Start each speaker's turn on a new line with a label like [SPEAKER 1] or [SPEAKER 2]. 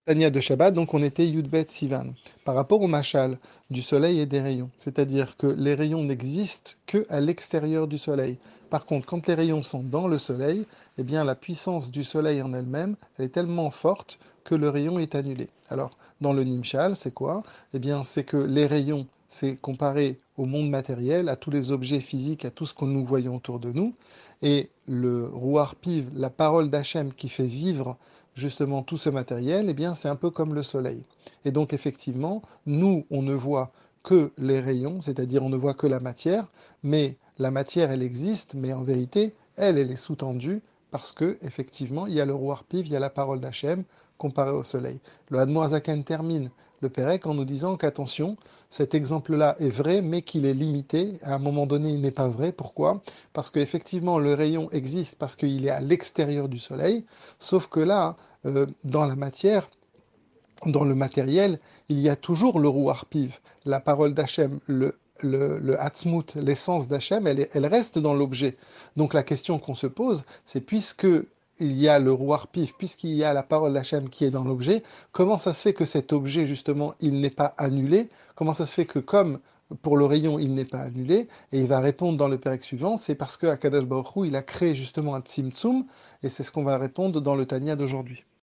[SPEAKER 1] Tania de Shabbat, donc on était Yudbet Sivan. Par rapport au machal du soleil et des rayons, c'est-à-dire que les rayons n'existent que à l'extérieur du soleil. Par contre, quand les rayons sont dans le soleil, eh bien la puissance du soleil en elle-même, elle est tellement forte que le rayon est annulé. Alors, dans le Nimshal, c'est quoi? Eh bien, c'est que les rayons, c'est comparé au monde matériel, à tous les objets physiques, à tout ce que nous voyons autour de nous, et le Ruach Piv, la parole d'Hachem qui fait vivre justement tout ce matériel, eh bien c'est un peu comme le soleil. Et donc effectivement, nous, on ne voit que les rayons, c'est-à-dire on ne voit que la matière, mais la matière, elle existe, mais en vérité, elle est sous-tendue parce que effectivement, il y a le roi Piv, il y a la parole d'Hachem comparée au soleil. Le Hadmour Zaken termine le Pérec en nous disant qu'attention, cet exemple-là est vrai, mais qu'il est limité. À un moment donné, il n'est pas vrai. Pourquoi? Parce qu'effectivement, le rayon existe parce qu'il est à l'extérieur du soleil, sauf que là, dans la matière, dans le matériel, il y a toujours le Ruach Piv, la parole d'Hachem, le Hatzmut, l'essence d'Hachem, elle reste dans l'objet. Donc la question qu'on se pose, c'est puisque il y a le Ruach Piv, puisqu'il y a la parole d'Hachem qui est dans l'objet, comment ça se fait que cet objet, justement, il n'est pas annulé? Comment ça se fait que comme pour le rayon, il n'est pas annulé? Et il va répondre dans le pérec suivant, c'est parce que Akadosh Baruch Hu, il a créé justement un Tzimtzum, et c'est ce qu'on va répondre dans le Tanya d'aujourd'hui.